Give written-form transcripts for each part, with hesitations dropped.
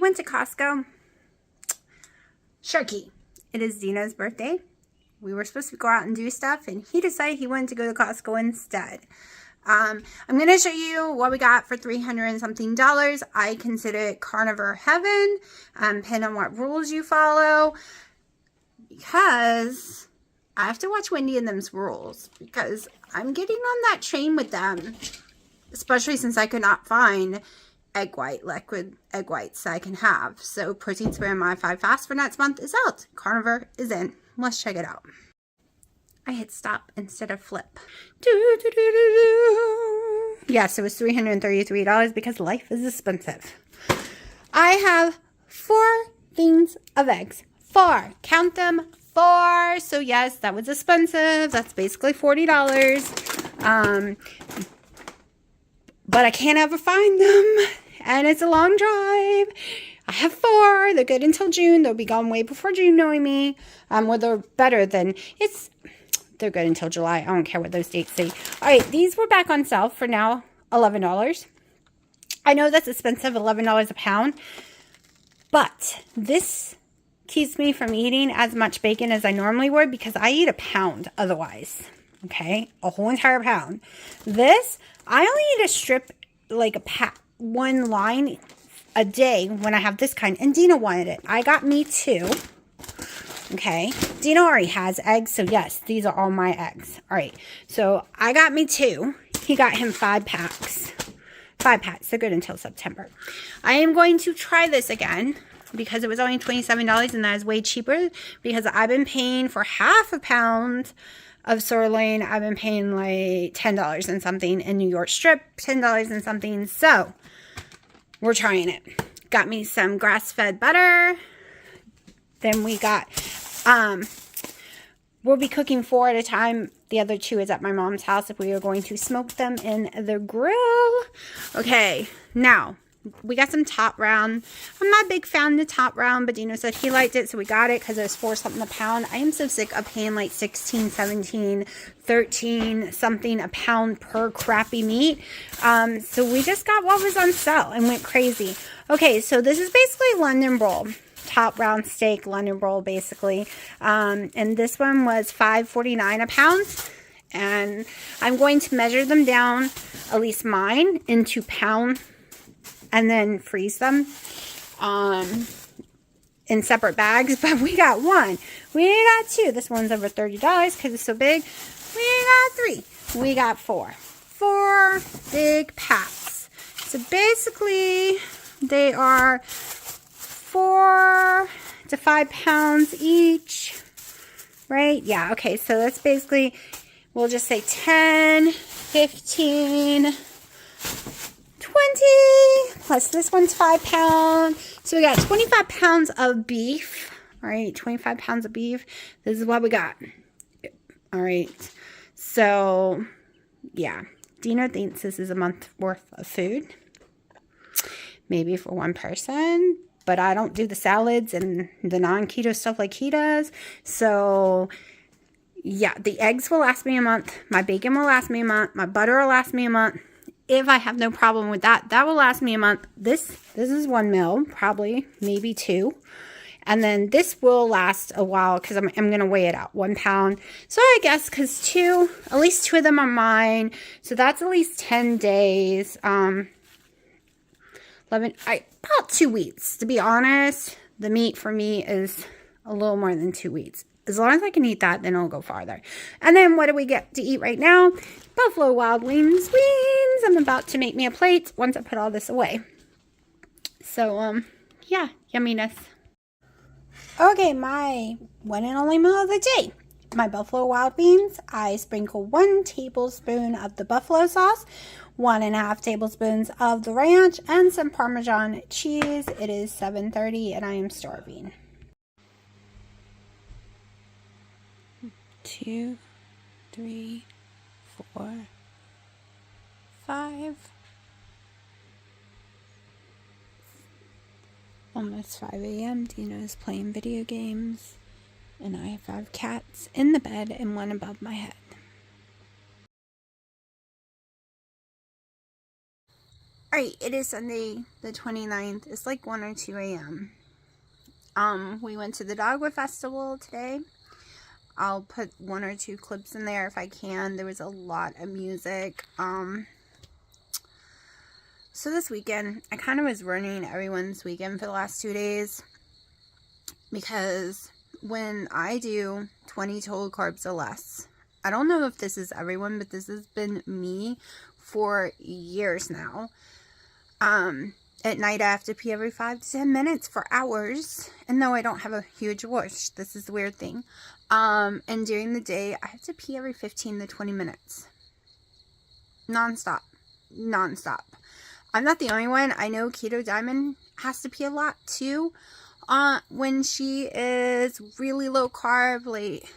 went to Costco. Sharky. It is Dina's birthday. We were supposed to go out and do stuff, and he decided he wanted to go to Costco instead. I'm going to show you what we got for $300 and something. I consider it carnivore heaven, depending on what rules you follow, because I have to watch Wendy and them's rules, because I'm getting on that train with them, especially since I could not find liquid egg whites that I can have. So protein spray modified fast for next month is out. Carnivore is in. Let's check it out. I hit stop instead of flip. Yes, it was $333 because life is expensive. I have 4 things of eggs. 4. Count them. 4. So yes, that was expensive. That's basically $40. But I can't ever find them. And it's a long drive. I have 4. They're good until June. They'll be gone way before June, knowing me. Well, they're better than... They're good until July. I don't care what those dates say. All right, these were back on sale for now $11. I know that's expensive, $11 a pound. But this keeps me from eating as much bacon as I normally would, because I eat a pound otherwise. Okay? A whole entire pound. This, I only eat a strip, like one line a day when I have this kind. And Dina wanted it. I got me 2. Okay, Dina already has eggs, so yes, these are all my eggs. All right, so I got me 2. He got him 5 packs. 5 packs, they're good until September. I am going to try this again because it was only $27, and that is way cheaper, because I've been paying for half a pound of sirloin. I've been paying like $10 and something in New York strip, $10 and something. So we're trying it. Got me some grass-fed butter. Then we got, we'll be cooking 4 at a time. The other 2 is at my mom's house if we are going to smoke them in the grill. Okay, now, we got some top round. I'm not a big fan of the top round, but Dino said he liked it, so we got it because it was 4 something a pound. I am so sick of paying like 16, 17, 13 something a pound per crappy meat. So we just got what was on sale and went crazy. Okay, so this is basically London roll. Top round steak London roll, basically, and this one was $5.49 a pound, and I'm going to measure them down, at least mine, into pound, and then freeze them in separate bags. But we got 1, we got 2, this one's over $30 because it's so big. We got 3, we got 4 big packs. So basically they are 4 to 5 pounds each, right? Yeah, okay, so that's basically, we'll just say 10, 15, 20, plus this one's 5 pounds. So we got 25 pounds of beef, all right, 25 pounds of beef. This is what we got. All right, so yeah, Dino thinks this is a month worth of food, maybe for one person. But I don't do the salads and the non-keto stuff like he does. So, yeah, the eggs will last me a month. My bacon will last me a month. My butter will last me a month. If I have no problem with that, that will last me a month. This is 1 meal, probably, maybe 2. And then this will last a while because I'm going to weigh it out, 1 pound. So I guess because at least 2 of them are mine. So that's at least 10 days. 11, about 2 weeks, to be honest. The meat for me is a little more than 2 weeks. As long as I can eat that, then it'll go farther. And then what do we get to eat right now? Buffalo Wild Wings. I'm about to make me a plate once I put all this away. So, yeah, yumminess. Okay, my one and only meal of the day. My buffalo wild beans. I sprinkle 1 tablespoon of the buffalo sauce, 1.5 tablespoons of the ranch, and some Parmesan cheese. It is 7:30 and I am starving. 2, 3, 4, 5. Almost 5 a.m. Dino is playing video games, and I have 5 cats in the bed and 1 above my head. Alright, it is Sunday the 29th. It's like 1 or 2 a.m. We went to the Dogwood Festival today. I'll put 1 or 2 clips in there if I can. There was a lot of music. So this weekend, I kind of was ruining everyone's weekend for the last 2 days. Because when I do 20 total carbs or less, I don't know if this is everyone, but this has been me for years now. At night I have to pee every 5 to 10 minutes for hours. And no, I don't have a huge whoosh. This is the weird thing. And during the day, I have to pee every 15 to 20 minutes. Non-stop. Non-stop. I'm not the only one. I know Keto Diamond has to pee a lot too. When she is really low carb, like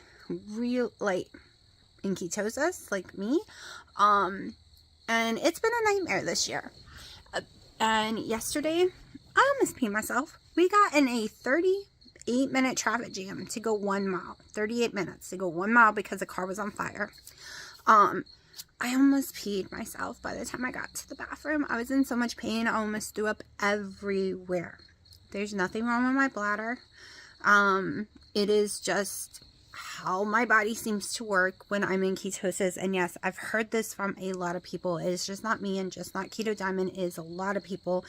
in ketosis, like me. And it's been a nightmare this year. And yesterday, I almost peed myself. We got in a 38-minute traffic jam to go 1 mile. 38 minutes to go 1 mile because the car was on fire. I almost peed myself by the time I got to the bathroom. I was in so much pain, I almost threw up everywhere. There's nothing wrong with my bladder. It is just how my body seems to work when I'm in ketosis. And yes, I've heard this from a lot of people. It's just not me and just not Keto Diamond. It is a lot of people.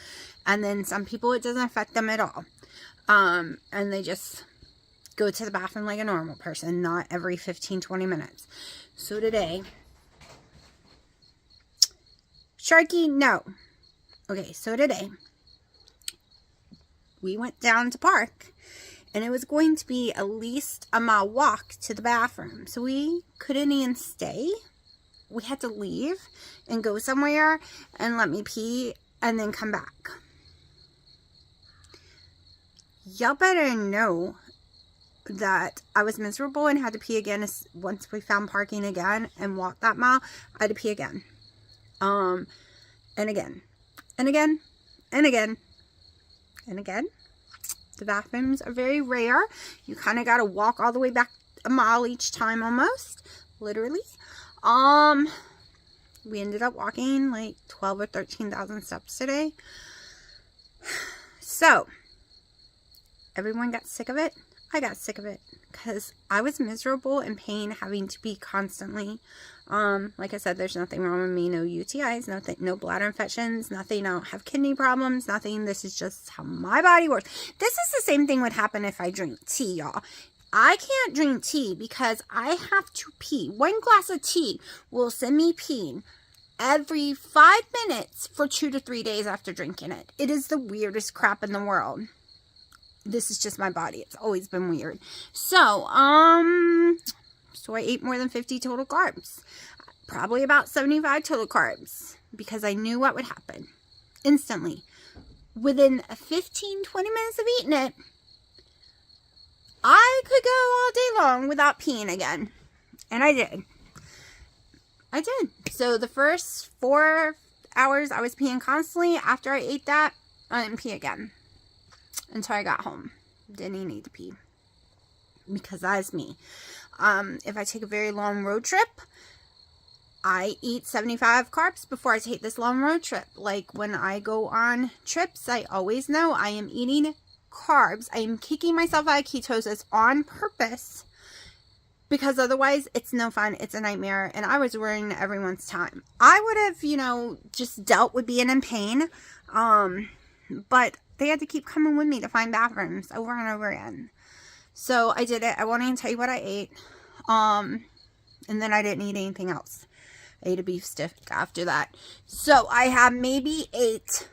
And then some people, it doesn't affect them at all. And they just go to the bathroom like a normal person, not every 15-20 minutes. So today, Sharky, no. Okay, so today, we went down to park. And it was going to be at least a mile walk to the bathroom. So we couldn't even stay. We had to leave and go somewhere and let me pee and then come back. Y'all better know that I was miserable and had to pee again once we found parking again and walked that mile. I had to pee again. And again. And again. And again. And again. The bathrooms are very rare. You kind of got to walk all the way back a mile each time almost. Literally. We ended up walking like 12 or 13,000 steps today. So, everyone got sick of it. I got sick of it because I was miserable in pain having to be constantly. Like I said, there's nothing wrong with me. No UTIs, nothing, no bladder infections, nothing. I don't have kidney problems, nothing. This is just how my body works. This is the same thing would happen if I drink tea, y'all. I can't drink tea because I have to pee. 1 glass of tea will send me peeing every 5 minutes for 2 to 3 days after drinking it. It is the weirdest crap in the world. This is just my body. It's always been weird. So I ate more than 50 total carbs. Probably about 75 total carbs. Because I knew what would happen. Instantly. Within 15, 20 minutes of eating it, I could go all day long without peeing again. And I did. I did. So the first 4 hours I was peeing constantly. After I ate that, I didn't pee again. Until I got home. Didn't even need to pee. Because that is me. If I take a very long road trip, I eat 75 carbs before I take this long road trip. Like when I go on trips, I always know I am eating carbs. I am kicking myself out of ketosis on purpose. Because otherwise, it's no fun. It's a nightmare. And I was ruining everyone's time. I would have, just dealt with being in pain. But they had to keep coming with me to find bathrooms over and over again. So I did it. I won't even tell you what I ate. And then I didn't eat anything else. I ate a beef stick after that. So I have maybe ate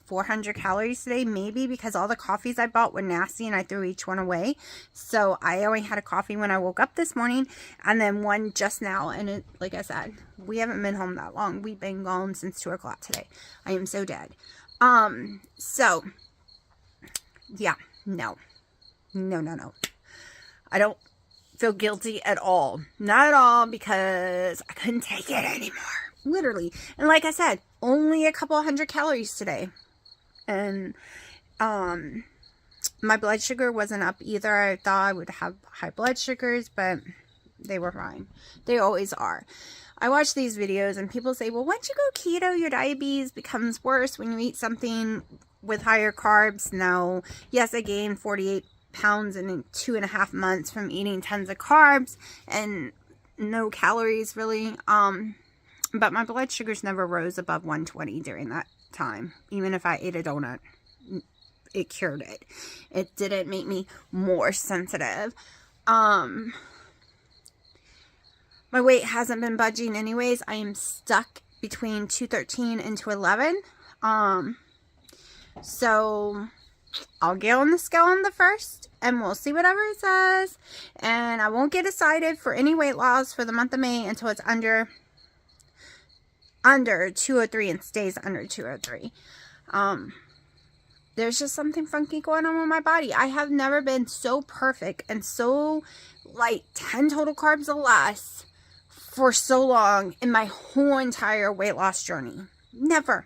400 calories today. Maybe because all the coffees I bought were nasty and I threw each one away. So I only had a coffee when I woke up this morning. And then one just now. And like I said, we haven't been home that long. We've been gone since 2 o'clock today. I am so dead. So, yeah, no. I don't feel guilty at all. Not at all, because I couldn't take it anymore. Literally. And like I said, only a couple 100 calories today. And, my blood sugar wasn't up either. I thought I would have high blood sugars, but they were fine. They always are. I watch these videos and people say, well, once you go keto, your diabetes becomes worse when you eat something with higher carbs. No. Yes, I gained 48 pounds in 2.5 months from eating tons of carbs and no calories really. But my blood sugars never rose above 120 during that time. Even if I ate a donut, it cured it. It didn't make me more sensitive. My weight hasn't been budging anyways. I am stuck between 213 and 211. So I'll get on the scale on the 1st and we'll see whatever it says. And I won't get excited for any weight loss for the month of May until it's under 203 and stays under 203. There's just something funky going on with my body. I have never been so perfect and so like 10 total carbs or less for so long in my whole entire weight loss journey. Never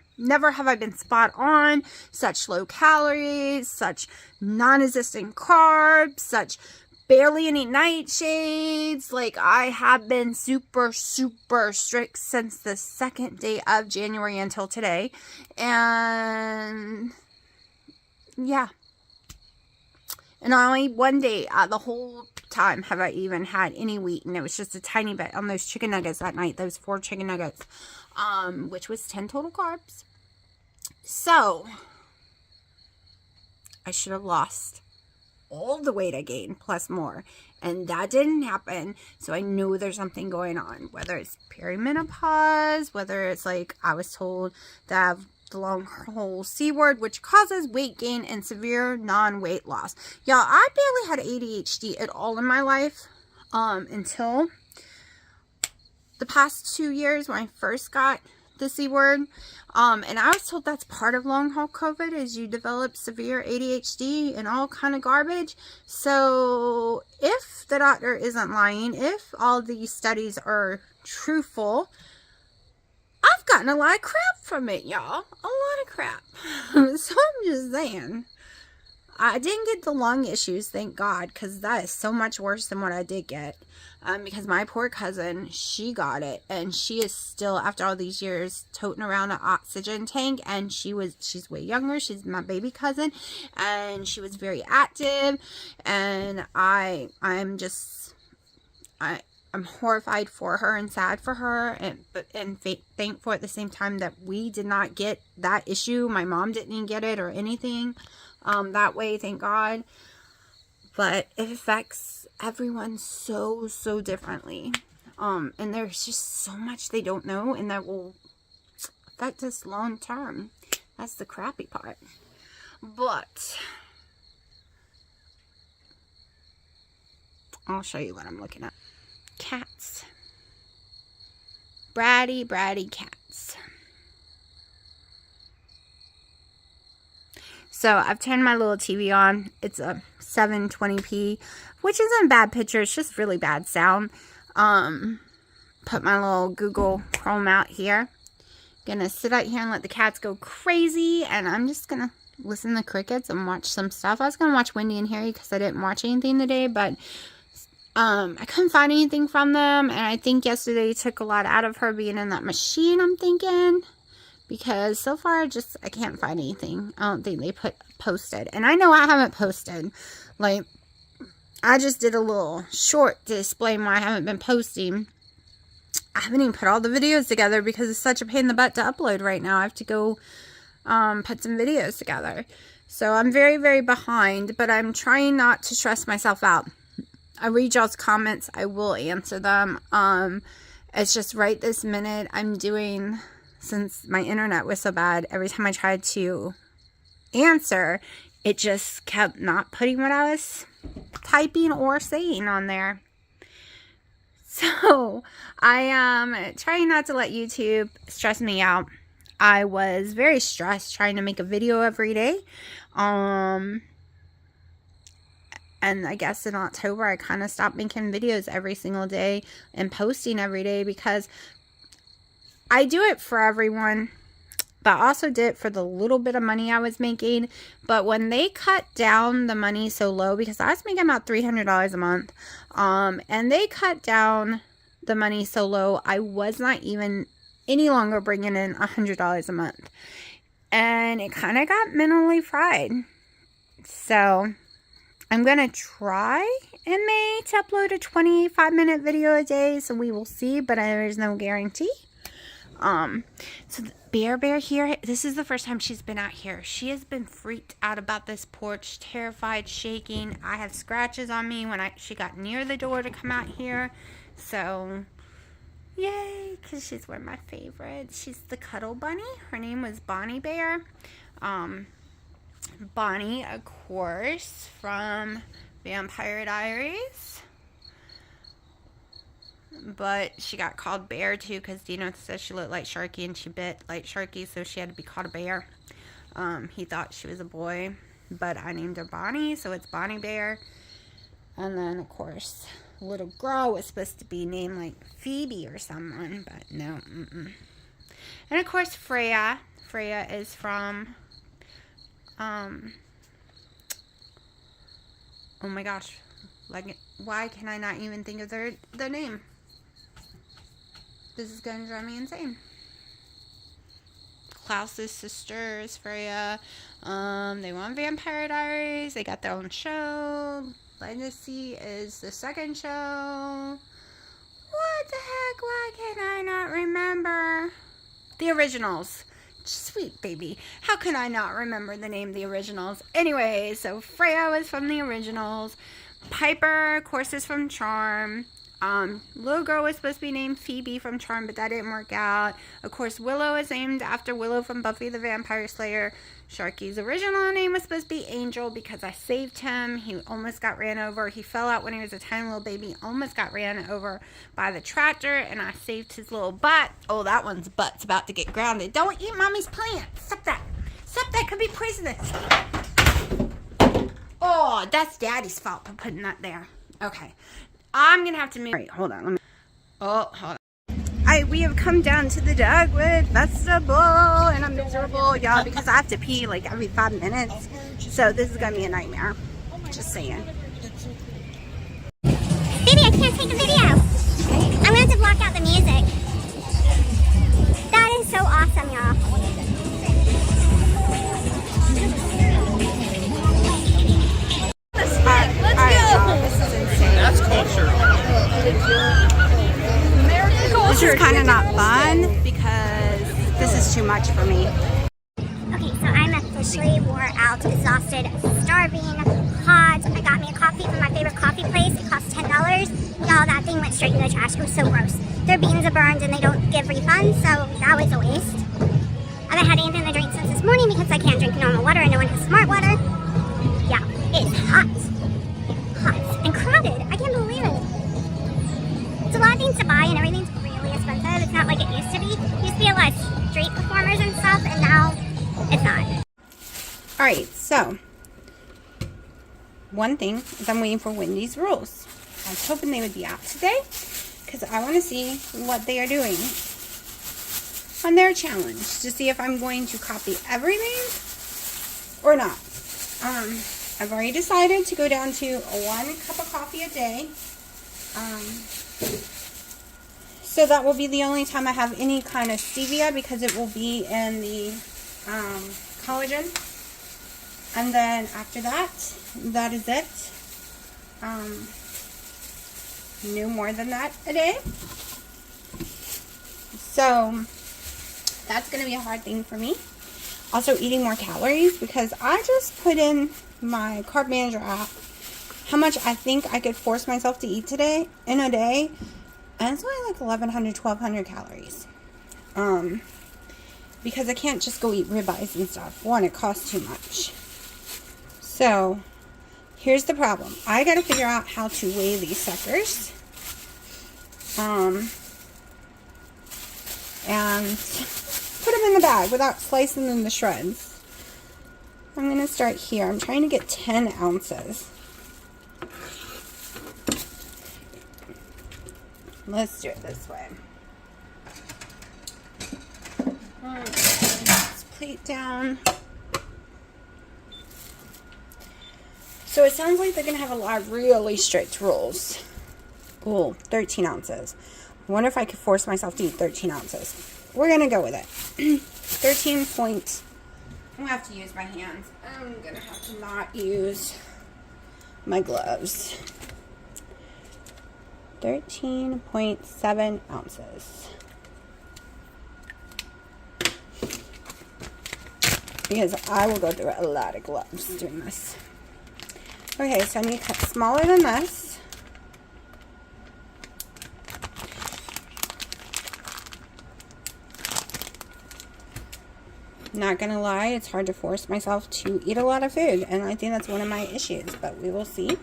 have I been spot on, such low calories, such non-existent carbs, such barely any nightshades. Like, I have been super strict since the 2nd day of January until today. And yeah. And only one day the whole time have I even had any wheat, and it was just a tiny bit on those chicken nuggets that night, those 4 chicken nuggets, which was 10 total carbs. So I should have lost all the weight I gained plus more, and that didn't happen. So I knew there's something going on, whether it's perimenopause, whether it's like I was told that I have the long haul C word, which causes weight gain and severe non-weight loss. Y'all, I barely had ADHD at all in my life until the past 2 years when I first got the C word. And I was told that's part of long haul COVID is you develop severe ADHD and all kind of garbage. So if the doctor isn't lying, if all these studies are truthful, I've gotten a lot of crap from it, y'all. A lot of crap. So I'm just saying. I didn't get the lung issues, thank God, because that is so much worse than what I did get. Because my poor cousin, she got it, and she is still, after all these years, toting around an oxygen tank, and she's way younger, she's my baby cousin, and she was very active, and I'm horrified for her and sad for her, and thankful at the same time that we did not get that issue. My mom didn't even get it or anything that way, thank God. But it affects everyone so differently. And there's just so much they don't know, and that will affect us long term. That's the crappy part. But I'll show you what I'm looking at. Cats. Bratty cats. So I've turned my little TV on. It's a 720p, which isn't a bad picture. It's just really bad sound. Put my little Google Chrome out here. Gonna sit out here and let the cats go crazy, and I'm just gonna listen to crickets and watch some stuff. I was gonna watch Wendy and Harry because I didn't watch anything today, but I couldn't find anything from them, and I think yesterday took a lot out of her being in that machine, I'm thinking, because so far I can't find anything. I don't think they posted, and I know I haven't posted. Like, I just did a little short to explain why I haven't been posting. I haven't even put all the videos together because it's such a pain in the butt to upload right now. I have to go put some videos together, so I'm very behind, but I'm trying not to stress myself out. I read y'all's comments. I will answer them. It's just right this minute I'm doing, since my internet was so bad, every time I tried to answer, it just kept not putting what I was typing or saying on there. So I am trying not to let YouTube stress me out. I was very stressed trying to make a video every day. And I guess in October, I kind of stopped making videos every single day and posting every day because I do it for everyone, but I also did it for the little bit of money I was making. But when they cut down the money so low, because I was making about $300 a month, and they cut down the money so low, I was not even any longer bringing in $100 a month. And it kind of got mentally fried. So I'm going to try in May to upload a 25-minute video a day. So we will see, but there's no guarantee. So the bear here, this is the first time she's been out here. She has been freaked out about this porch, terrified, shaking. I have scratches on me when she got near the door to come out here. So yay, because she's one of my favorites. She's the cuddle bunny. Her name was Bonnie Bear. Bonnie, of course, from Vampire Diaries. But she got called Bear too because Dino says she looked like Sharky and she bit like Sharky, so she had to be called a bear. He thought she was a boy, but I named her Bonnie, so it's Bonnie Bear. And then, of course, little girl was supposed to be named like Phoebe or someone, but no. And of course, Freya. Freya is from, oh my gosh, like, why can I not even think of their name? This is going to drive me insane. Klaus's sisters, Freya. They won Vampire Diaries. They got their own show. Legacy is the second show. What the heck? Why can I not remember? The Originals. Sweet baby. How can I not remember the name The Originals? Anyway, so Freya was from The Originals. Piper, of course, is from Charm. Little girl was supposed to be named Phoebe from Charm, but that didn't work out. Of course, Willow is named after Willow from Buffy the Vampire Slayer. Sharky's original name was supposed to be Angel because I saved him. He almost got ran over. He fell out when he was a tiny little baby. Almost got ran over by the tractor, and I saved his little butt. Oh, that one's butt's about to get grounded. Don't eat Mommy's plant. Stop that. Stop that. Could be poisonous. Oh, that's Daddy's fault for putting that there. Okay. I'm going to have to move. All right, hold on. Hold on. We have come down to the Dogwood Festival, and I'm miserable, y'all, because I have to pee like every 5 minutes. So this is going to be a nightmare. Just saying. Baby, I can't take a video. I'm going to have to block out the music. That is so awesome, y'all. Let's go. This is insane. That's culture. This is kind of not fun because this is too much for me. Okay, so I'm officially wore out, exhausted, starving, hot. I got me a coffee from my favorite coffee place. It cost $10. Y'all, that thing went straight in the trash. It was so gross. Their beans are burned and they don't give refunds, so that was a waste. I haven't had anything to drink since this morning because I can't drink normal water and no one has smart water. Yeah, it's hot. Hot and crowded. I can't believe it. It's a lot of things to buy and everything's really expensive. It's not like it used to be. It used to be a lot of street performers and stuff, and now it's not. Alright, so one thing is I'm waiting for Wendy's rules. I was hoping they would be out today because I want to see what they are doing on their challenge to see if I'm going to copy everything or not. I've already decided to go down to 1 cup of coffee a day. So that will be the only time I have any kind of stevia because it will be in the collagen. And then after that, that is it. No more than that a day. So that's going to be a hard thing for me. Also eating more calories because I just put in my carb manager app how much I think I could force myself to eat today in a day, and it's only like 1,100, 1,200 calories. Because I can't just go eat ribeyes and stuff. One, it costs too much. So here's the problem. I got to figure out how to weigh these suckers. And put them in the bag without slicing them to shreds. I'm going to start here. I'm trying to get 10 ounces. Let's do it this way. Put this plate down. So it sounds like they're going to have a lot of really strict rules. Ooh, 13 ounces. I wonder if I could force myself to eat 13 ounces. We're going to go with it. 13 point. I'm going to have to use my hands. I'm going to have to not use my gloves. 13.7 ounces. Because I will go through a lot of gloves doing this. Okay, so I need to cut smaller than this. Not gonna lie, it's hard to force myself to eat a lot of food, and I think that's one of my issues, but we will see.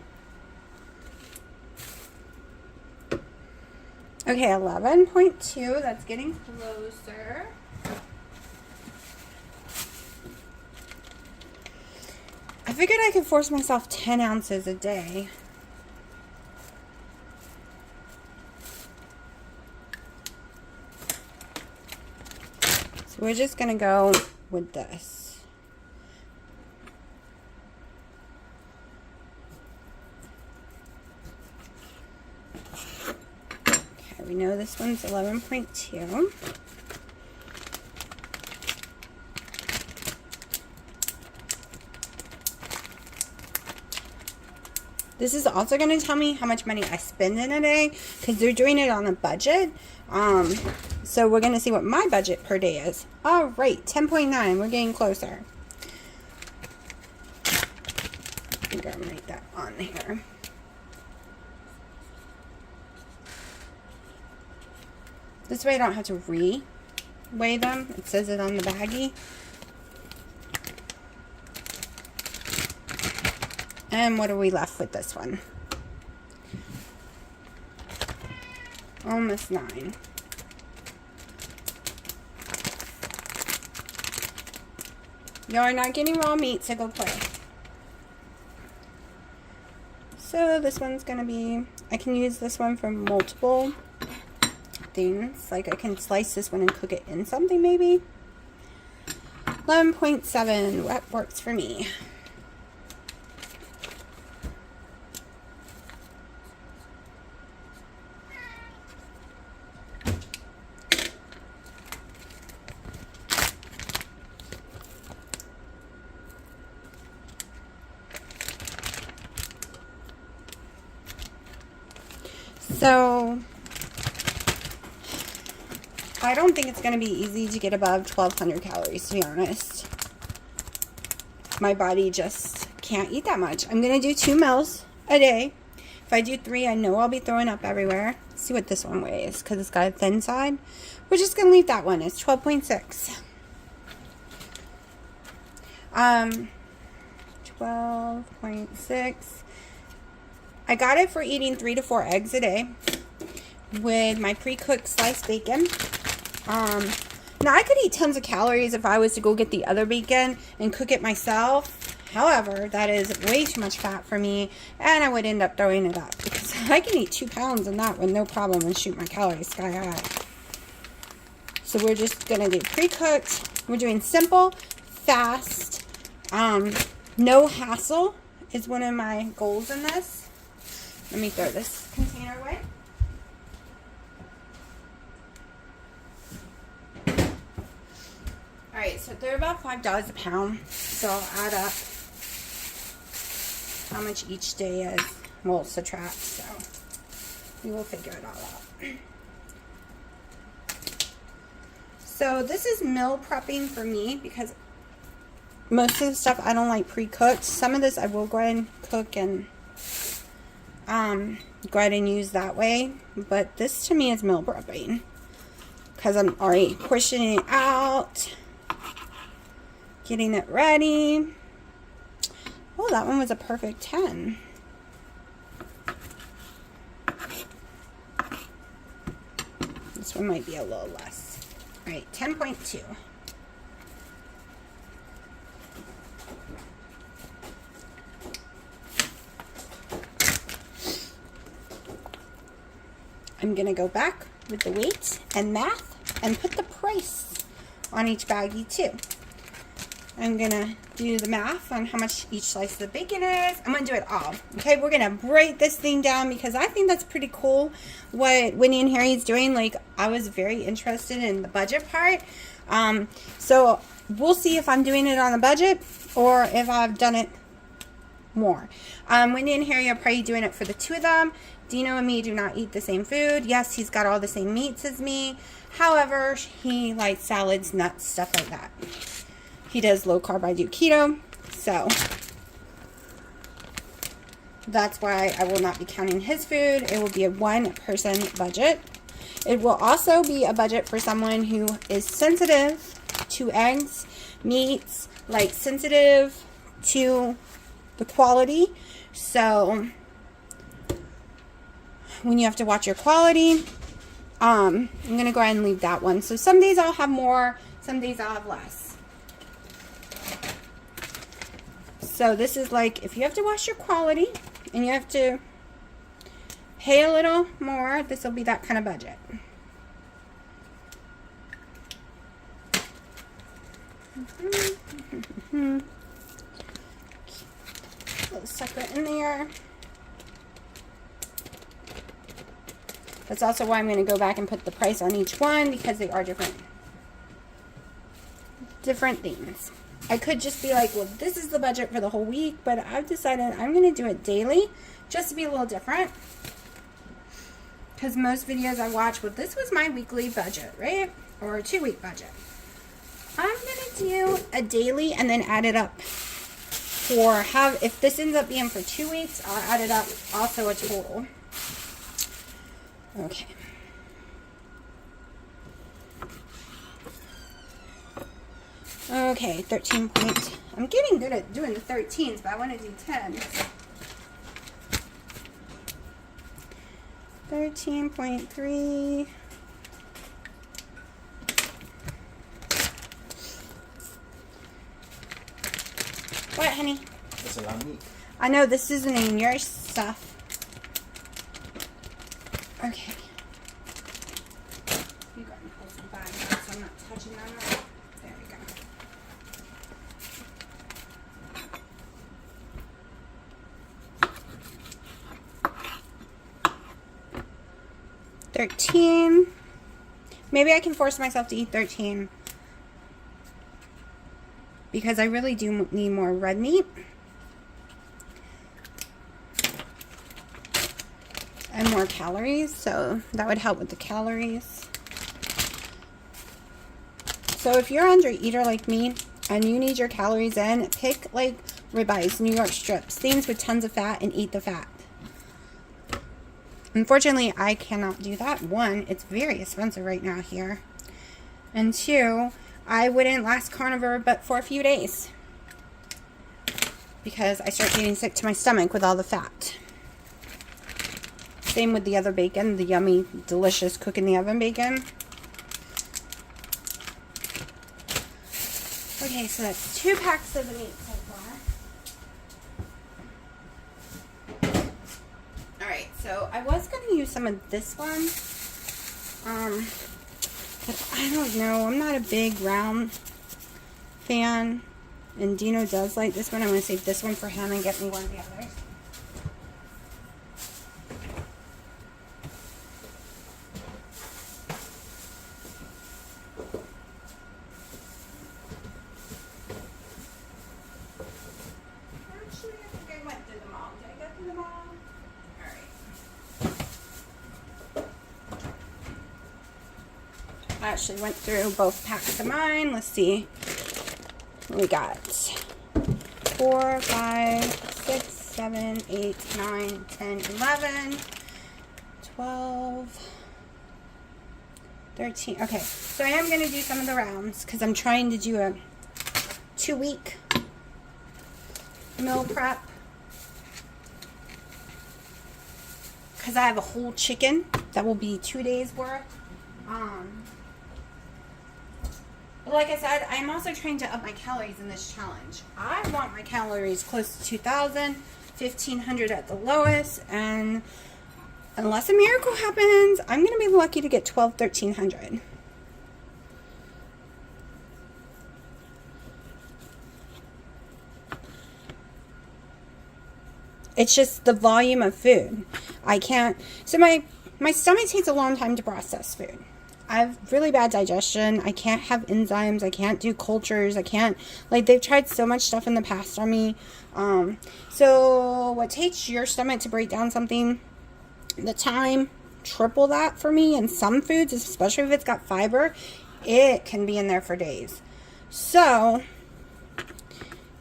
Okay, 11.2, that's getting closer. I figured I could force myself 10 ounces a day. So we're just gonna go with this. Okay, we know this one's 11.2. This is also going to tell me how much money I spend in a day, because they're doing it on a budget. So we're going to see what my budget per day is. All right, 10.9. We're getting closer. I'm going to write that on here. This way I don't have to re-weigh them. It says it on the baggie. And what are we left with this one? Almost 9. Y'all are not getting raw meat, so go play. So this one's going to be, I can use this one for multiple things. Like I can slice this one and cook it in something maybe. 11.7, that works for me. So, I don't think it's going to be easy to get above 1,200 calories, to be honest. My body just can't eat that much. I'm going to do 2 meals a day. If I do 3, I know I'll be throwing up everywhere. Let's see what this one weighs, because it's got a thin side. We're just going to leave that one. It's 12.6. 12.6. I got it for eating 3 to 4 eggs a day with my pre-cooked sliced bacon. Now I could eat tons of calories if I was to go get the other bacon and cook it myself. However, that is way too much fat for me, and I would end up throwing it up because I can eat 2 pounds in that with no problem and shoot my calories sky high. So we're just gonna do pre-cooked. We're doing simple, fast, no hassle is one of my goals in this. Let me throw this container away. Alright, so they're about $5 a pound. So I'll add up how much each day is. We'll subtract, so we will figure it all out. So this is meal prepping for me because most of the stuff I don't like pre-cooked. Some of this I will go ahead and cook and go ahead and use that way, but this to me is meal prepping because I'm already pushing it out, getting it ready. Oh, that one was a perfect 10. This one might be a little less. All right, 10.2. I'm going to go back with the weight and math and put the price on each baggie too. I'm gonna do the math on how much each slice of the bacon is. I'm gonna do it all. Okay, we're gonna break this thing down because I think that's pretty cool what Winnie and Harry's doing. Like, I was very interested in the budget part. So we'll see if I'm doing it on a budget or if I've done it more. Winnie and Harry are probably doing it for the two of them. Dino and me do not eat the same food. Yes, he's got all the same meats as me. However, he likes salads, nuts, stuff like that. He does low carb, I do keto. So that's why I will not be counting his food. It will be a one-person budget. It will also be a budget for someone who is sensitive to eggs, meats, like sensitive to the quality. So when you have to watch your quality, I'm going to go ahead and leave that one. So some days I'll have more, some days I'll have less. So this is like, if you have to watch your quality and you have to pay a little more, this will be that kind of budget. Little sucker in there. That's also why I'm going to go back and put the price on each one, because they are different things. I could just be like, well, this is the budget for the whole week, but I've decided I'm going to do it daily just to be a little different. Because most videos I watch, well, this was my weekly budget, right? Or a 2-week budget. I'm going to do a daily and then add it up for if this ends up being for 2 weeks, I'll add it up also a total. Okay. Okay, 13 point. I'm getting good at doing the 13s, but I want to do 10s. 13.3. What, honey? That's a lot of meat. I know, this isn't in your stuff. Okay. You got to pull some bags out so I'm not touching them. There we go. $13. Maybe I can force myself to eat 13. Because I really do need more red meat. And more calories, so that would help with the calories. So if you're an under eater like me and you need your calories in, pick like ribeyes, New York strips, things with tons of fat, and eat the fat. Unfortunately, I cannot do that. One, it's very expensive right now here. And two, I wouldn't last carnivore but for a few days. Because I start getting sick to my stomach with all the fat. Same with the other bacon, the yummy, delicious cook in the oven bacon. Okay, so that's 2 packs of the meat so far. Alright, so I was going to use some of this one. But I don't know. I'm not a big round fan. And Dino does like this one. I'm going to save this one for him and get me one of the others. Actually, I think I went through them all. Did I go through them all? Alright. I actually went through both packs of mine. Let's see. We got 4, 5, 6, 7, 8, 9, 10, 11, 12, 13. Okay, so I am going to do some of the rounds because I'm trying to do a 2-week meal prep. Because I have a whole chicken that will be 2 days worth. But like I said, I'm also trying to up my calories in this challenge. I want my calories close to 2,000, 1,500 at the lowest, and unless a miracle happens, I'm going to be lucky to get 1,200, 1,300. It's just the volume of food. I can't. So my stomach takes a long time to process food. I have really bad digestion. I can't have enzymes. I can't do cultures. I can't, like, they've tried so much stuff in the past on me. So what takes your stomach to break down something, the time, triple that for me. And some foods, especially if it's got fiber, it can be in there for days. So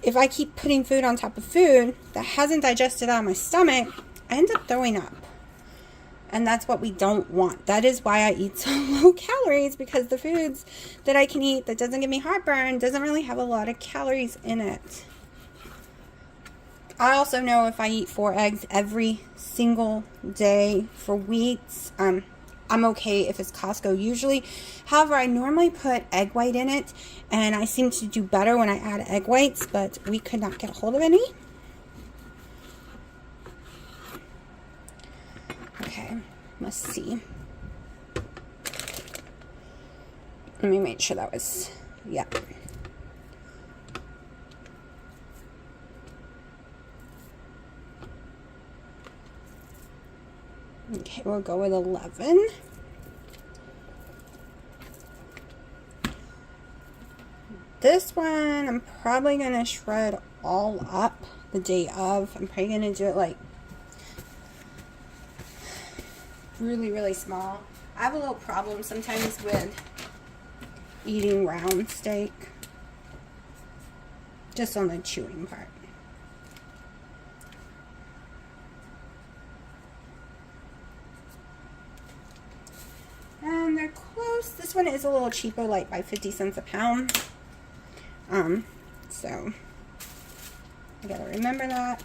if I keep putting food on top of food that hasn't digested out of my stomach, I end up throwing up. And that's what we don't want. That is why I eat so low calories, because the foods that I can eat that doesn't give me heartburn doesn't really have a lot of calories in it. I also know if I eat 4 eggs every single day for weeks, I'm okay if it's Costco usually. However, I normally put egg white in it, and I seem to do better when I add egg whites, but we could not get a hold of any. Okay, let's see. Let me make sure that was, yeah. Okay, we'll go with 11. This one, I'm probably going to shred all up the day of. I'm probably going to do it like really, really small. I have a little problem sometimes with eating round steak. Just on the chewing part. And they're close. This one is a little cheaper, like by 50 cents a pound. So I gotta remember that.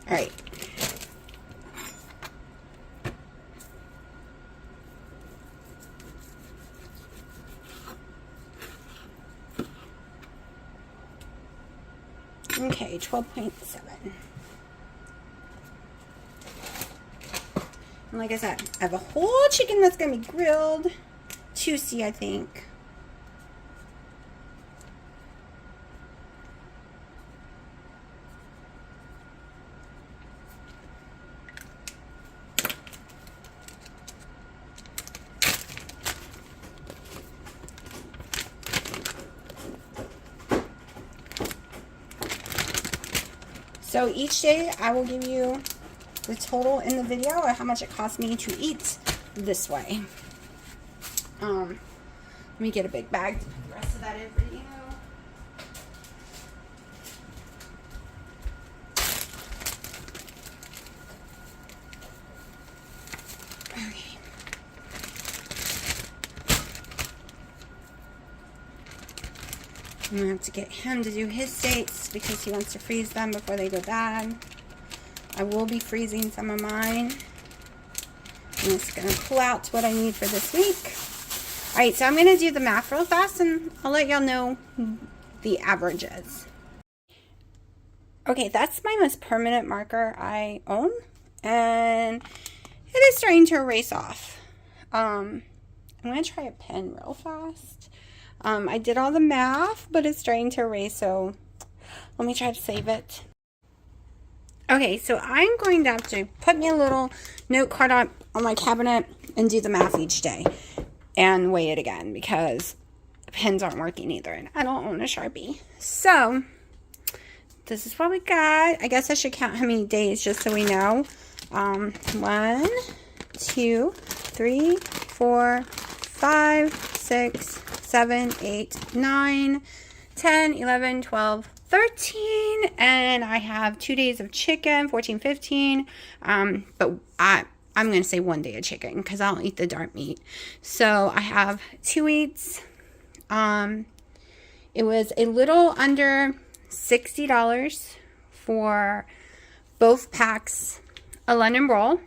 All right. Okay, 12.7. And like I said, I have a whole chicken that's going to be grilled. Juicy, I think. So each day I will give you the total in the video or how much it cost me to eat this way. Let me get a big bag to put the rest of that in for you. Okay. I'm gonna have to get him to do his steaks because he wants to freeze them before they go bad. I will be freezing some of mine. I'm just going to pull out what I need for this week. Alright, so I'm going to do the math real fast and I'll let y'all know the averages. Okay, that's my most permanent marker I own. And it is starting to erase off. I'm going to try a pen real fast. I did all the math, but it's starting to erase, so let me try to save it. Okay, so I'm going to have to put me a little note card on my cabinet and do the math each day and weigh it again because the pens aren't working either and I don't own a Sharpie. So this is what we got. I guess I should count how many days just so we know. 1, 2, 3, 4, 5, 6, 7, 8, 9, 10, 11, 12, 13, and I have 2 days of chicken, 14, 15, but I'm going to say 1 day of chicken because I don't eat the dark meat. So I have 2 eats. It was a little under $60 for both packs of London roll.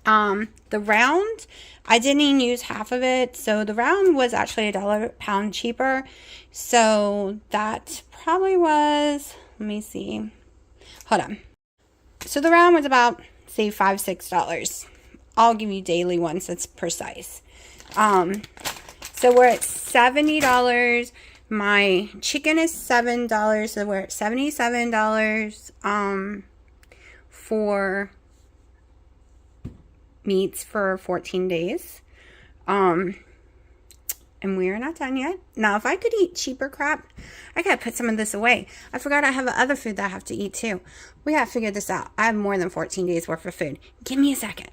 The round, I didn't even use half of it, so the round was actually $1 a pound cheaper. So that probably was, let me see, hold on. So the round was about, say, $5, $6 I'll give you daily ones that's precise. So we're at $70. My chicken is $7, so we're at $77 for meats for 14 days. And we are not done yet. Now, if I could eat cheaper crap, I gotta put some of this away. I forgot I have other food that I have to eat too. We gotta figure this out. I have more than 14 days worth of food. Give me a second.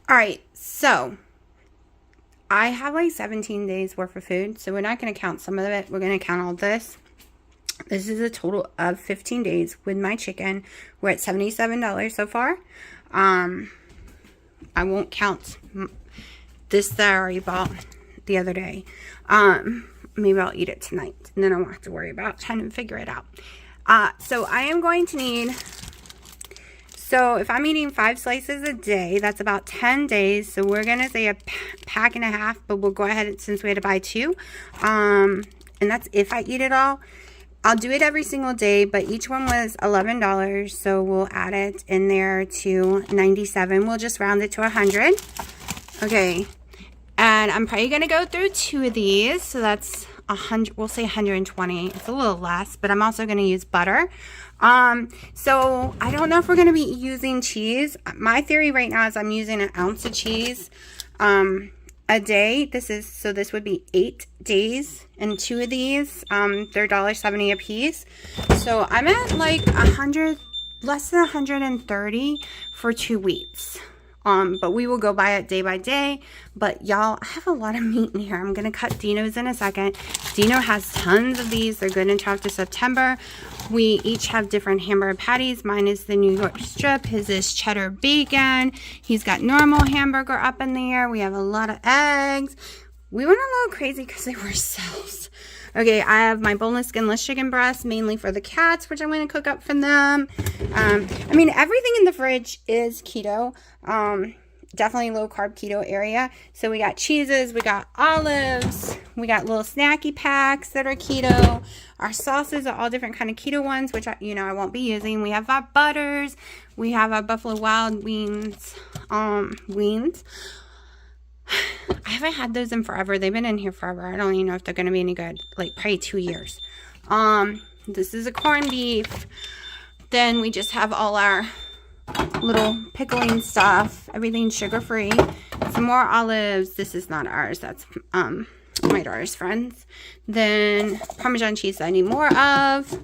All right, so I have like 17 days worth of food, so we're not gonna count some of it. We're gonna count all this. This is a total of 15 days with my chicken. We're at $77 so far. I won't count this that I already bought the other day. Maybe I'll eat it tonight, and then I won't have to worry about trying to figure it out. So I am going to need, so if I'm eating 5 slices a day, that's about 10 days. So we're going to say a pack and a half, but we'll go ahead since we had to buy 2. And that's if I eat it all. I'll do it every single day, but each one was $11. So we'll add it in there to 97. We'll just round it to 100. Okay. And I'm probably going to go through 2 of these. So that's 100, we'll say 120. It's a little less, but I'm also going to use butter. So I don't know if we're going to be using cheese. My theory right now is I'm using an ounce of cheese a day. This would be 8 days, and 2 of these, they're $1.70 a piece. So I'm at like 100, less than 130 for 2 weeks. But we will go by it day by day. But y'all, I have a lot of meat in here. I'm going to cut Dino's in a second. Dino has tons of these. They're good until after September. We each have different hamburger patties. Mine is the New York strip. His is cheddar bacon. He's got normal hamburger up in there. We have a lot of eggs. We went a little crazy because they were cells. Okay, I have my boneless, skinless chicken breast, mainly for the cats, which I'm going to cook up for them. I mean, everything in the fridge is keto. Definitely low carb keto area. So we got cheeses, we got olives, we got little snacky packs that are keto. Our sauces are all different kind of keto ones, which I won't be using. We have our butters. We have our Buffalo Wild Wings. I haven't had those in forever. They've been in here forever. I don't even know if they're going to be any good. Like probably 2 years. This is a corned beef. Then we just have all our little pickling stuff. Everything's sugar-free. Some more olives. This is not ours. That's my daughter's friends. Then Parmesan cheese that I need more of.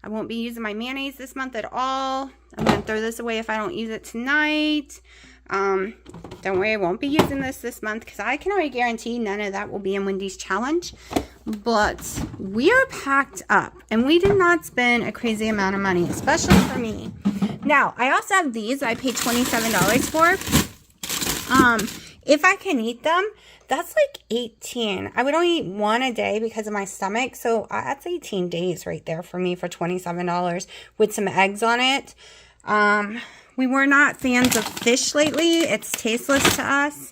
I won't be using my mayonnaise this month at all. I'm going to throw this away if I don't use it tonight. Don't worry, I won't be using this month because I can already guarantee none of that will be in Wendy's challenge. But we are packed up and we did not spend a crazy amount of money, especially for me. Now, I also have these I paid $27 for. If I can eat them, that's like 18. I would only eat 1 a day because of my stomach. So that's 18 days right there for me for $27 with some eggs on it. We were not fans of fish lately. It's tasteless to us.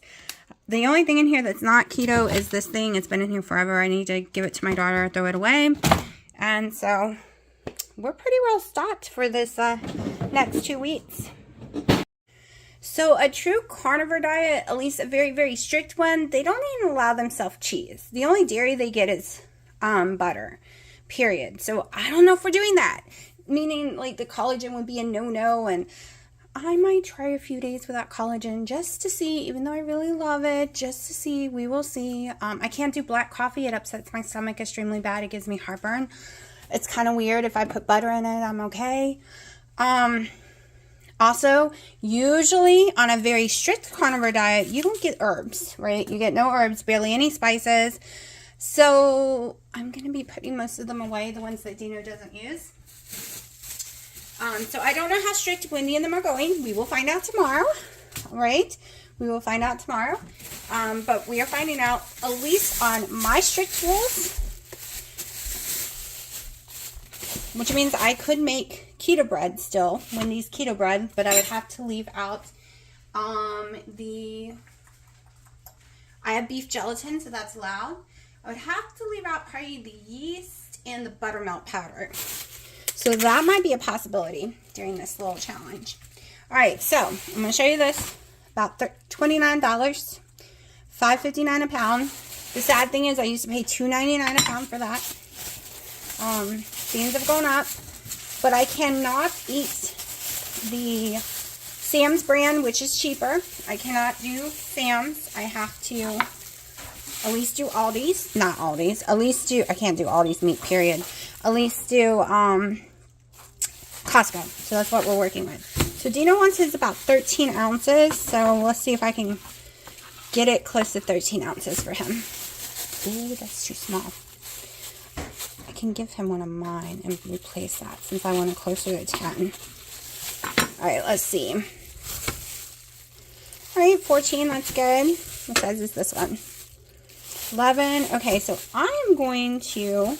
The only thing in here that's not keto is this thing. It's been in here forever. I need to give it to my daughter or throw it away. And so we're pretty well stocked for this next 2 weeks. So a true carnivore diet, at least a very, very strict one, they don't even allow themselves cheese. The only dairy they get is butter, period. So I don't know if we're doing that. Meaning like the collagen would be a no-no, and I might try a few days without collagen just to see, even though I really love it, just to see. We will see. I can't do black coffee. It upsets my stomach extremely bad. It gives me heartburn. It's kind of weird. If I put butter in it, I'm okay. Also, usually on a very strict carnivore diet, you don't get herbs, right? You get no herbs, barely any spices. So I'm going to be putting most of them away, the ones that Dino doesn't use. So I don't know how strict Wendy and them are going. We will find out tomorrow. All right. We will find out tomorrow. But we are finding out, at least on my strict rules, which means I could make keto bread still, Wendy's keto bread, but I would have to leave out I have beef gelatin, so that's allowed. I would have to leave out probably the yeast and the buttermilk powder. So that might be a possibility during this little challenge. All right, so I'm going to show you this about $29, $5.59 a pound. The sad thing is I used to pay $2.99 a pound for that. Beans have gone up, but I cannot eat the Sam's brand, which is cheaper. I cannot do Sam's. I have to at least do Aldi's. Not Aldi's. At least do, I can't do Aldi's meat, period. At least do Costco. So that's what we're working with. So Dino wants his about 13 ounces. So let's see if I can get it close to 13 ounces for him. Ooh, that's too small. I can give him one of mine and replace that since I want it closer to 10. Alright, let's see. Alright, 14, that's good. What size is this one? 11. Okay, so I'm going to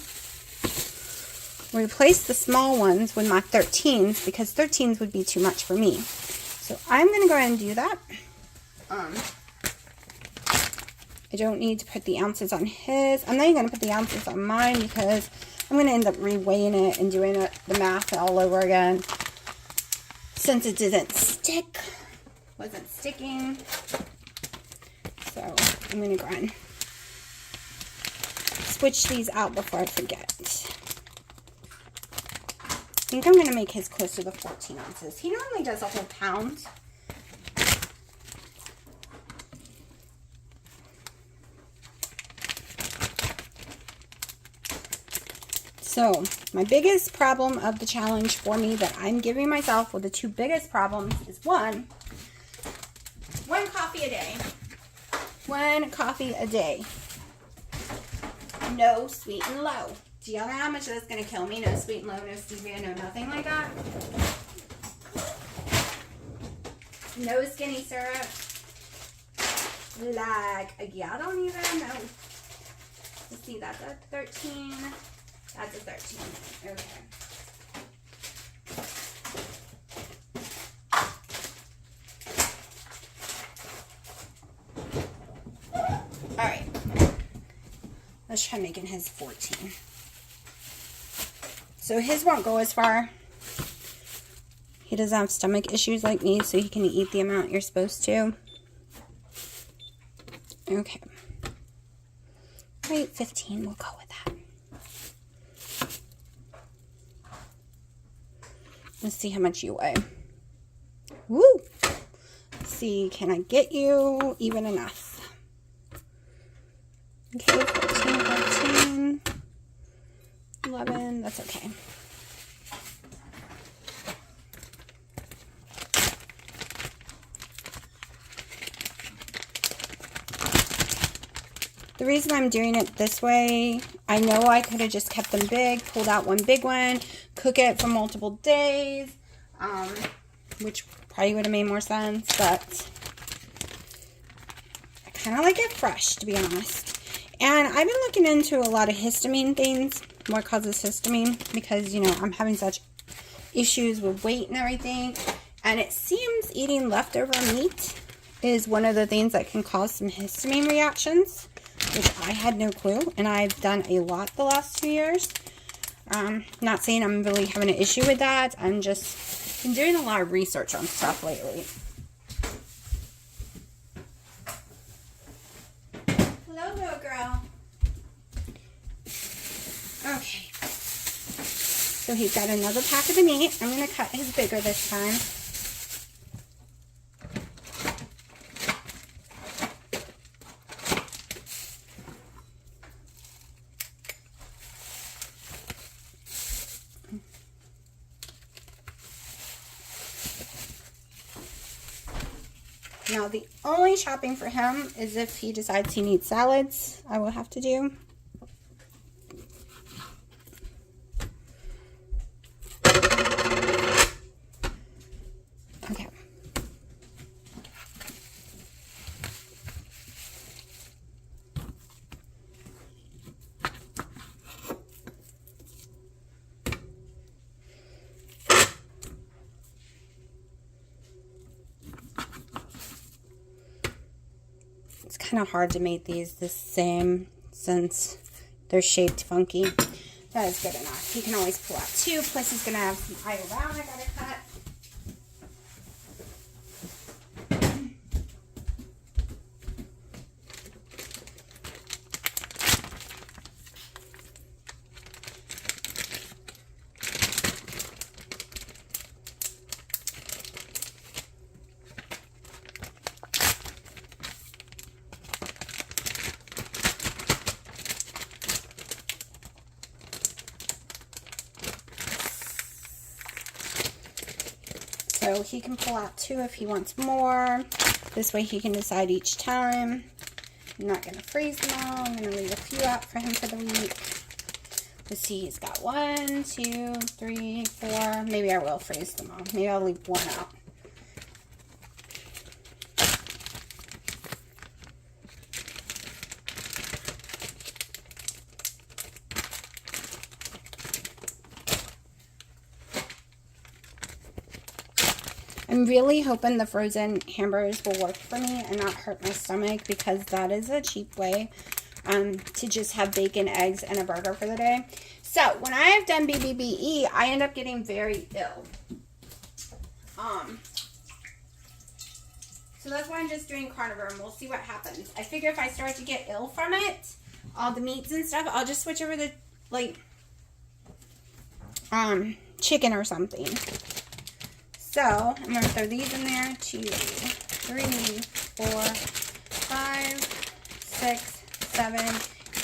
replace the small ones with my 13s because 13s would be too much for me. So I'm going to go ahead and do that. I don't need to put the ounces on his. I'm not even going to put the ounces on mine because I'm going to end up reweighing it and doing the math all over again. Since it didn't stick, wasn't sticking. So I'm going to go ahead and switch these out before I forget. I think I'm going to make his closer to 14 ounces. He normally does a whole pound. So, my biggest problem of the challenge for me that I'm giving myself, well, the two biggest problems is one coffee a day. One coffee a day. No sweet and low. Do y'all know how much that's going to kill me? No sweet and low, no stevia, no nothing like that. No skinny syrup. Like, y'all don't even know. Let's see, that's a 13. That's a 13. Okay. Alright. Let's try making his 14. So his won't go as far. He doesn't have stomach issues like me, so he can eat the amount you're supposed to. Okay. Right, 15. We'll go with that. Let's see how much you weigh. Woo! Let's see, can I get you even enough? Okay, 14, 11, that's okay. The reason I'm doing it this way, I know I could have just kept them big, pulled out one big one, cook it for multiple days, which probably would have made more sense, but I kind of like it fresh, to be honest. And I've been looking into a lot of histamine things, what causes histamine, because, you know, I'm having such issues with weight and everything, and it seems eating leftover meat is one of the things that can cause some histamine reactions, which I had no clue, and I've done a lot the last 2 years. Not saying I'm really having an issue with that. I'm just been doing a lot of research on stuff lately. Hello, little girl. Okay. So he's got another pack of the meat. I'm going to cut his bigger this time. Now, the only shopping for him is if he decides he needs salads, I will have to do. Okay. It's kind of hard to make these the same since they're shaped funky. That is good enough. He can always pull out two, plus he's going to have some eye around I gotta cut. So he can pull out 2 if he wants more. This way he can decide each time. I'm not going to freeze them all. I'm going to leave a few out for him for the week. Let's see, he's got 1, 2, 3, 4. Maybe I will freeze them all. Maybe I'll leave 1 out. I'm really hoping the frozen hamburgers will work for me and not hurt my stomach, because that is a cheap way to just have bacon, eggs, and a burger for the day. So when I have done BBBE, I end up getting very ill. So that's why I'm just doing carnivore, and we'll see what happens. I figure if I start to get ill from it, all the meats and stuff, I'll just switch over to like chicken or something. So I'm going to throw these in there. 2, 3, 4, 5, 6, 7,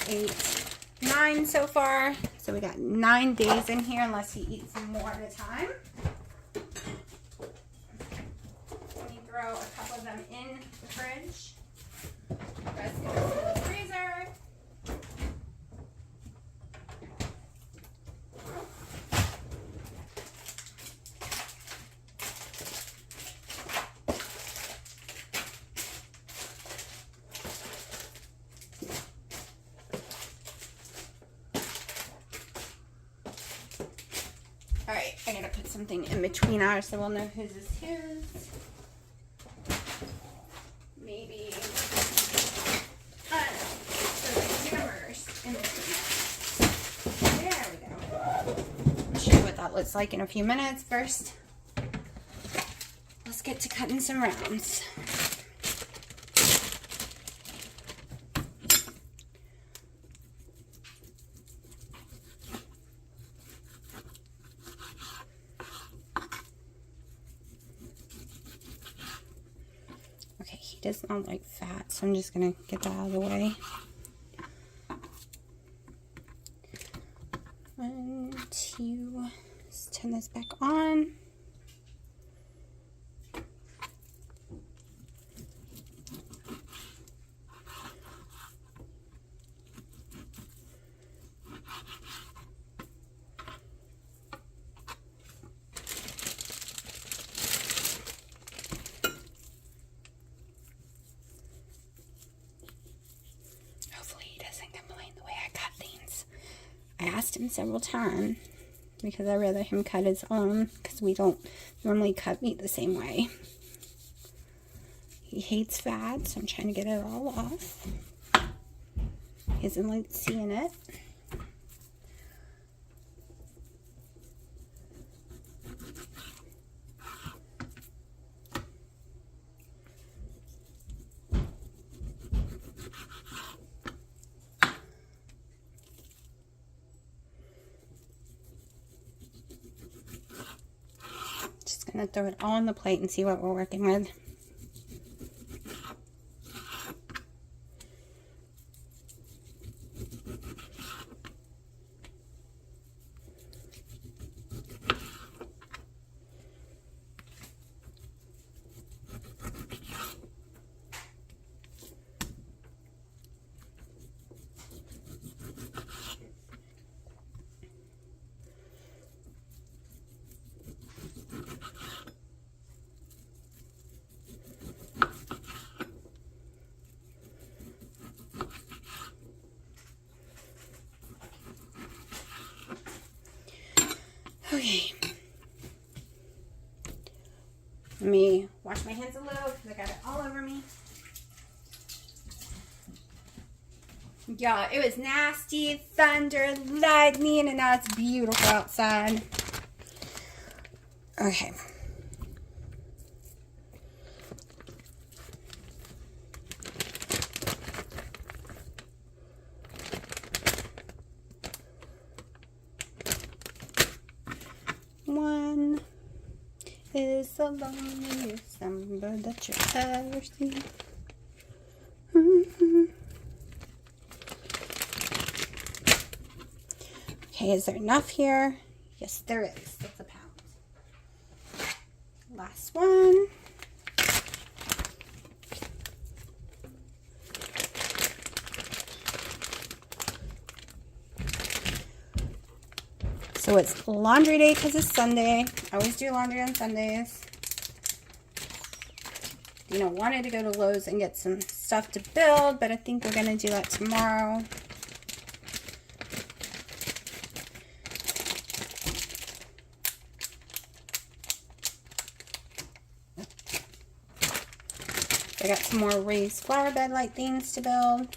8, 9 so far. So we got 9 days in here, unless he eats more at a time. Let me throw a couple of them in the fridge. The rest goes in the freezer. Alright, I gotta put something in between ours so we'll know whose is whose. Maybe, I don't know, so the hammers in between. There we go. I'll show you what that looks like in a few minutes. First, let's get to cutting some rounds. Okay, he does not like fat, so I'm just going to get that out of the way. 1, 2, let's turn this back on. I asked him several times, because I'd rather him cut his own, because we don't normally cut meat the same way. He hates fat, so I'm trying to get it all off. He doesn't like seeing it. Gonna throw it all on the plate and see what we're working with. Okay. Let me wash my hands a little because I got it all over me. Yeah, it was nasty, thunder, lightning, and now it's beautiful outside. Okay. One is the loneliest number that you've ever seen. Okay, is there enough here? Yes, there is. That's a pound. Last one. So it's laundry day because it's Sunday. I always do laundry on Sundays. You know, wanted to go to Lowe's and get some stuff to build, but I think we're going to do that tomorrow. I got some more raised flower bed like things to build.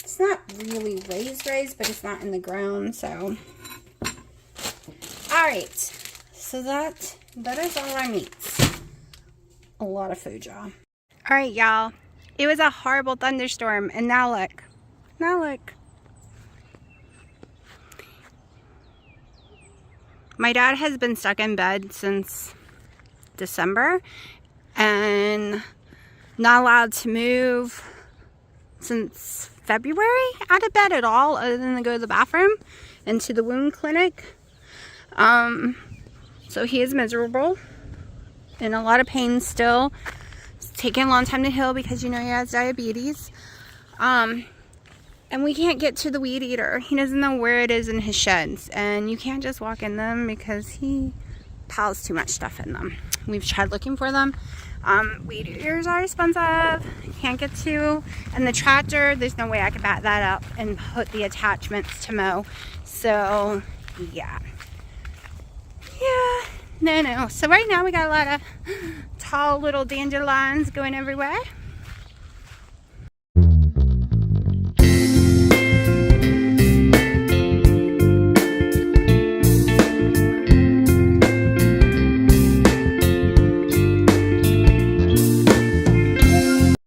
It's not really raised, but it's not in the ground, so. Alright, so that is all our meats. A lot of food, y'all. Alright, y'all. It was a horrible thunderstorm, and now look. Now look. My dad has been stuck in bed since December and not allowed to move since February out of bed at all, other than to go to the bathroom and to the wound clinic. So he is miserable, in a lot of pain still. It's taking a long time to heal because you know he has diabetes. And we can't get to the weed eater. He doesn't know where it is in his sheds, and you can't just walk in them because he piles too much stuff in them. We've tried looking for them. Weed eaters are expensive. Can't get to. And the tractor, there's no way I could back that up and put the attachments to mow. So, yeah. No. So right now we got a lot of tall little dandelions going everywhere.